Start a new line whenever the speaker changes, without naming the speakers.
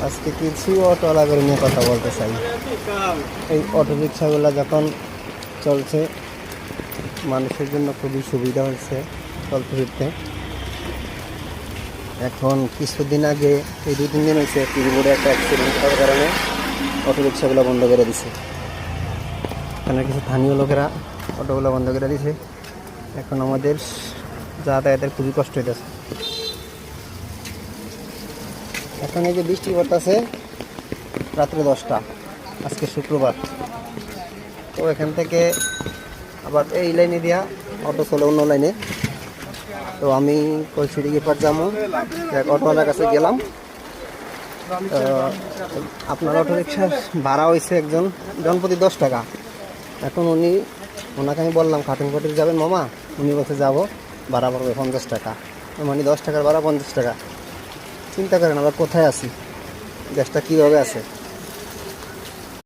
আজকে কিছু অটোওয়ালাদের নিয়ে কথা বলতে চাই। এই অটো রিক্সাগুলো যখন চলছে মানুষের জন্য খুবই সুবিধা হয়েছে চলতে ফিরতে। এখন কিছুদিন আগে এই 2-3 দিন হয়েছে বোর্ডে একটা অ্যাক্সিডেন্ট হওয়ার কারণে অটো রিক্সাগুলো বন্ধ করে দিছে। এখানে কিছু স্থানীয় লোকেরা অটোগুলো বন্ধ করে দিছে। এখন আমাদের যাতায়াতের খুবই কষ্ট হইতেছে। এখন এই যে বৃষ্টি পড়তেছে রাত্রে 10টা, আজকে শুক্রবার। তো এখান থেকে আবার এই লাইনে দিয়া অটো চলে অন্য লাইনে। তো আমি কলসিটি গিপার যাবো, এক অটোওয়ালার কাছে গেলাম। আপনার অটো রিক্সার ভাড়া হয়েছে একজন জনপ্রতি 10 টাকা। এখন ওনাকে আমি বললাম খাতুনপট্টির যাবেন মামা, উনি বলছে যাবো, ভাড়া পড়বে 50 টাকা। মানে 10 টাকার ভাড়া 50 টাকা। চিন্তা করেন আমরা কোথায় আছি, দেশটা কীভাবে আছে।